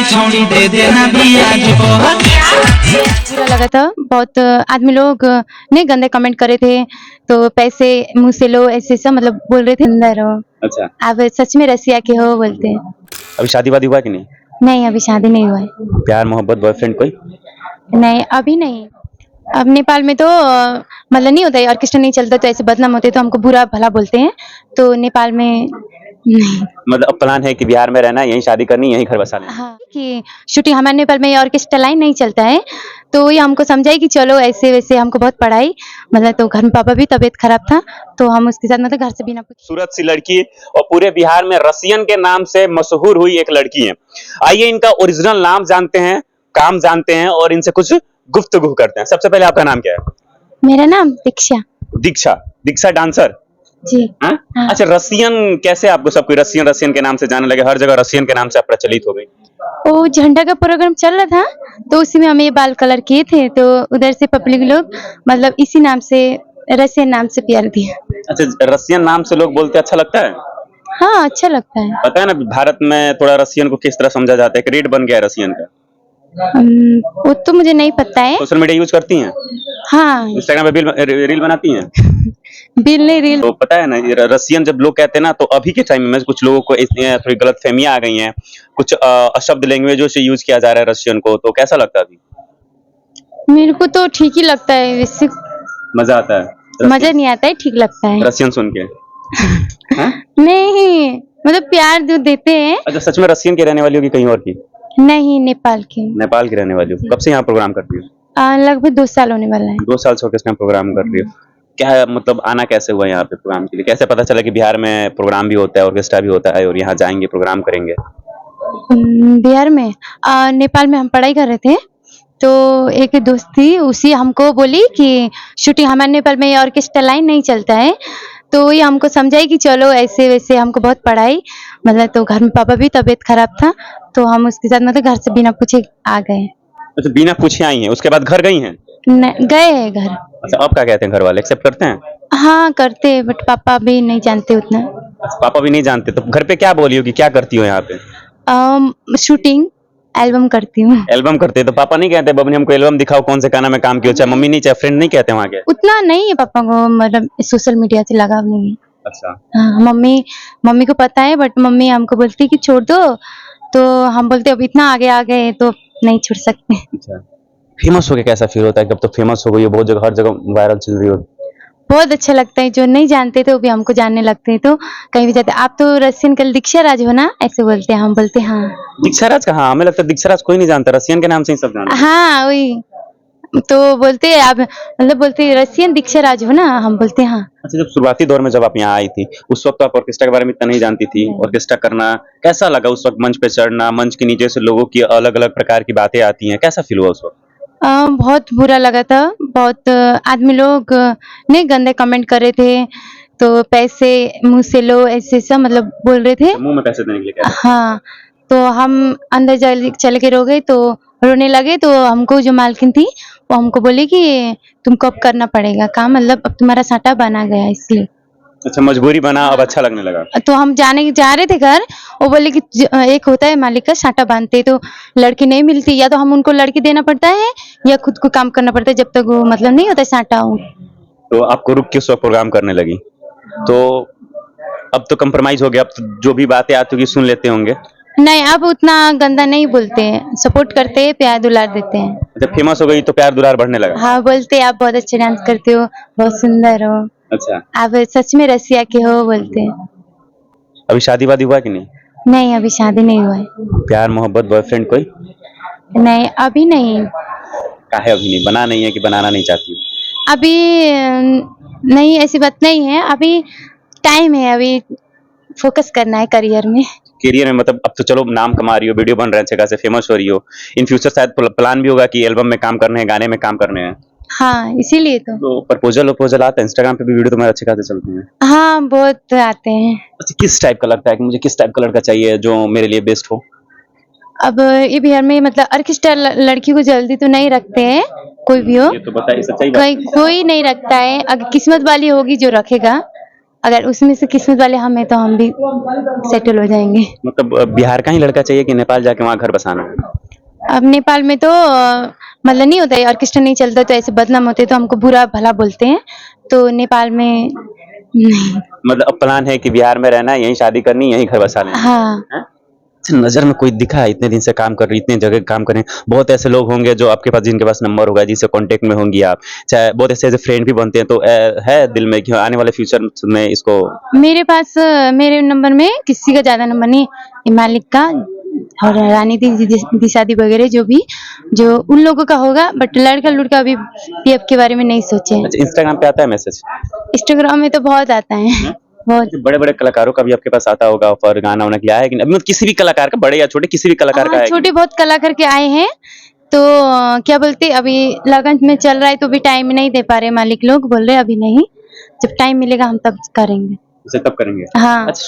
छोड़ी दे देना बियाज बुरा लगा था बहुत। आदमी लोग ने गंदे कमेंट करे थे, तो पैसे मुंह से लो ऐसे सब मतलब बोल रहे थे अंदर हो। अच्छा, आप सच में रसिया के हो बोलते हैं। अभी शादी वादी हुआ कि नहीं? नहीं, अभी शादी नहीं हुआ है। प्यार मोहब्बत बॉयफ्रेंड कोई? नहीं, अभी नहीं। अब नेपाल में तो मतलब नहीं होता है, ऑर्केस्ट्रा नहीं चलता तो ऐसे बदनाम होते तो हमको बुरा भला बोलते हैं, तो नेपाल में नहीं। मतलब अब प्लान है कि बिहार में रहना, यहीं शादी करनी, यहीं घर बसाना? हाँ, कि शूटिंग हमारे नेपाल में ऑर्केस्ट्रा लाइन नहीं चलता है, तो ये हमको समझाई कि चलो ऐसे वैसे हमको बहुत पढ़ाई मतलब, तो घर में पापा भी तबीयत खराब था तो हम उसके साथ मतलब घर से बिना कुछ। सूरत सी लड़की और पूरे बिहार में रसियन के नाम से मशहूर हुई एक लड़की है। आइए इनका ओरिजिनल नाम जानते हैं, काम जानते हैं और इनसे कुछ गुफ्तगू करते हैं। सबसे पहले आपका नाम क्या है? मेरा नाम दीक्षा। दीक्षा। दीक्षा डांसर? जी। हाँ? हाँ। अच्छा, रसियन कैसे आपको सब कोई रसियन रसियन के नाम से जाने लगे? हर जगह रसियन के नाम से आप प्रचलित हो गई। वो झंडा का प्रोग्राम चल रहा था तो उसी में हम ये बाल कलर किए थे, तो उधर से पब्लिक लोग मतलब इसी नाम से रसियन नाम से प्यार दिया। अच्छा, रसियन नाम से लोग बोलते अच्छा लगता है? हाँ, अच्छा लगता है। पता है ना भारत में थोड़ा रसियन को किस तरह समझा जाता है, एक रेट बन गया है रसियन का। वो तो मुझे नहीं पता है। सोशल मीडिया यूज करती हैं? हाँ। इंस्टाग्राम पे रील बनाती हैं? बिल नहीं रील। तो पता है ना, ये रसियन जब लोग कहते हैं ना, तो अभी के टाइम में कुछ लोगों को थोड़ी गलत फहमियां आ गई हैं, कुछ अशब्द लैंग्वेजों से यूज किया जा रहा है रसियन को, तो कैसा लगता है अभी? मेरे को तो ठीक ही लगता है वैसे। मजा आता है? मजा नहीं आता है, ठीक लगता है। रसियन सुन के? हाँ? नहीं, मतलब प्यार जो देते हैं। अच्छा, सच में रसियन की रहने वाली हो कि कहीं और की? नहीं, नेपाल के। नेपाल की रहने वाली हो। कब से यहाँ प्रोग्राम करती हो? लगभग 2 साल होने वाला है। 2 साल से ऑर्केस्ट्रा में प्रोग्राम कर रही हो। क्या मतलब आना कैसे हुआ यहाँ पे प्रोग्राम के लिए? कैसे पता चला कि बिहार में प्रोग्राम भी होता है, ऑर्केस्ट्रा भी होता है और यहाँ जाएंगे प्रोग्राम करेंगे? बिहार में नेपाल में हम पढ़ाई कर रहे थे, तो एक दोस्त थी उसी हमको बोली कि शूटिंग हमारे नेपाल में ऑर्केस्ट्रा लाइन नहीं चलता है, तो ये हमको समझाई कि चलो ऐसे वैसे हमको बहुत पढ़ाई मतलब, तो घर में पापा भी तबीयत खराब था तो हम उसके साथ मतलब घर से बिना पूछे आ गए। अच्छा, बिना पूछे आई हैं, उसके बाद घर गई हैं? गए हैं घर। अच्छा, अब क्या कहते हैं घर वाले, एक्सेप्ट करते हैं? हाँ करते, बट पापा भी नहीं जानते उतना। अच्छा, पापा भी नहीं जानते, तो घर पे क्या बोली होगी, क्या करती हो यहाँ पे? शूटिंग एल्बम करती हूँ। एल्बम करते हैं, तो पापा नहीं कहते बबनी हमको एल्बम दिखाओ, कौन से गाना में काम किया? चाहे मम्मी नहीं, चाहे फ्रेंड नहीं कहते वहाँ के? उतना नहीं है पापा को, मतलब सोशल मीडिया से लगाव नहीं है। अच्छा। हाँ, मम्मी को पता है, बट मम्मी हमको बोलती कि छोड़ दो, तो हम बोलते अब इतना आगे आ गए तो नहीं छोड़ सकते। अच्छा, फेमस हो गया कैसा फील होता है? कब तो फेमस हो गई हो, बहुत जगह, हर जगह वायरल चल रही हो। बहुत अच्छा लगता है, जो नहीं जानते थे वो भी हमको जानने लगते हैं, तो कहीं भी जाते आप तो रसियन कल दीक्षा राज हो ना, ऐसे बोलते हैं। हम बोलते हाँ। दीक्षा राज कहाँ? हमें लगता है दीक्षा राज कोई नहीं जानता, रसियन के नाम से ही सब जानते हैं। हाँ वही तो बोलते आप मतलब बोलते रसियन दीक्षा राज हो ना, हम बोलते हाँ। अच्छा, जब शुरुआती दौर में जब आप यहाँ आई थी, उस वक्त आप ऑर्केस्ट्रा के बारे में इतना नहीं जानती थी, ऑर्केस्ट्रा करना कैसा लगा उस वक्त? मंच पे चढ़ना, मंच के नीचे से लोगों की अलग अलग प्रकार की बातें आती हैं, कैसा फील हुआ उस वक्त? बहुत बुरा लगा था बहुत। आदमी लोग ने गंदे कमेंट करे थे, तो पैसे मुंह से लो ऐसे सब मतलब बोल रहे थे। मुंह में पैसे देने के लिए कह रहे थे? हाँ, तो हम अंदर चल के रो गए, तो रोने लगे, तो हमको जो मालकिन थी वो हमको बोली कि तुमको अब करना पड़ेगा काम, मतलब अब तुम्हारा साटा बना गया इसलिए। अच्छा, मजबूरी बना, अब अच्छा लगने लगा। तो हम जा रहे थे घर, वो बोले कि एक होता है मालिक का साटा बांधते, तो लड़की नहीं मिलती, या तो हम उनको लड़की देना पड़ता है या खुद को काम करना पड़ता है, जब तक वो मतलब नहीं होता साटा। तो आपको रुक के उस वक्त प्रोग्राम करने लगी, तो अब तो कंप्रोमाइज हो गया, अब तो जो भी बातें आती होगी सुन लेते होंगे? नहीं, अब उतना गंदा नहीं बोलते हैं, सपोर्ट करते हैं, प्यार दुलार देते हैं। जब फेमस हो गई तो प्यार दुलार बढ़ने लगा? हाँ, बोलते आप बहुत अच्छे डांस करते हो, बहुत सुंदर हो, अच्छा, आप सच में रसिया के हो बोलते हैं। अभी शादी वादी हुआ कि नहीं? नहीं, अभी शादी नहीं हुआ है। प्यार मोहब्बत बॉयफ्रेंड कोई? नहीं, अभी नहीं। काहे अभी नहीं? बना नहीं है कि बनाना नहीं चाहती? अभी नहीं, ऐसी बात नहीं है, अभी टाइम है, अभी फोकस करना है करियर में। करियर में मतलब अब तो चलो नाम कमा रही हो, वीडियो बन रहे हैं, अच्छे खासे फेमस हो रही हो, इन फ्यूचर शायद प्लान भी होगा कि एल्बम में काम करने हैं, गाने में काम करने हैं। हाँ, इसीलिए तो प्रपोजल आता है, इंस्टाग्राम पे भी वीडियो तुम्हारे अच्छे खासे चलते हैं। हाँ, बहुत आते हैं। अच्छा, किस टाइप का लगता है कि मुझे किस टाइप का लड़का चाहिए जो मेरे लिए बेस्ट हो? अब ये बिहार में मतलब ऑर्केस्ट्रा लड़की को जल्दी तो नहीं रखते हैं, कोई भी हो, ये तो बताइए, सच्चाई बात। कोई नहीं रखता है, अगर किस्मत वाली होगी जो रखेगा, अगर उसमें से किस्मत वाले हम हैं तो हम भी सेटल हो जाएंगे। मतलब बिहार का ही लड़का चाहिए कि नेपाल जाके वहाँ घर बसाना है? अब नेपाल में तो मतलब नहीं होता है, ऑर्केस्ट्रा नहीं चलता तो ऐसे बदनाम होते तो हमको बुरा भला बोलते हैं, तो नेपाल में नहीं। मतलब अब प्लान है कि बिहार में रहना है, यहीं शादी करनी, यहीं घर बसा लेना है? हाँ। अच्छा, नजर में कोई दिखा है? इतने दिन से काम कर रही, इतने जगह काम कर रहे हैं, बहुत ऐसे लोग होंगे जो आपके पास, जिनके पास नंबर होगा, जिससे कांटेक्ट में होंगी आप, चाहे बहुत ऐसे ऐसे फ्रेंड भी बनते हैं, तो है दिल में कि आने वाले फ्यूचर में इसको? मेरे पास मेरे नंबर में किसी का ज्यादा नंबर नहीं, ये मालिक का और रानी दी शादी वगैरह जो उन लोगों का होगा, बट लड़का लुड़का अभी पीएफ के बारे में नहीं सोचे। अच्छा, इंस्टाग्राम पे आता है मैसेज? इंस्टाग्राम में तो बहुत आता है, बहुत। बड़े बड़े कलाकारों का भी आपके पास आता होगा ऑफर, गाना वाना किया है कि नहीं? मतलब किसी भी कलाकार का, बड़े या छोटे, किसी भी कलाकार का हाँ, है कि छोटे बहुत कलाकार के आए हैं, तो क्या बोलते अभी लगन में चल रहा है तो भी टाइम नहीं दे पा रहे मालिक लोग, बोल रहे अभी नहीं, जब टाइम मिलेगा हम तब करेंगे। नहीं? उसे तब करेंगे। हाँ। अच्छा,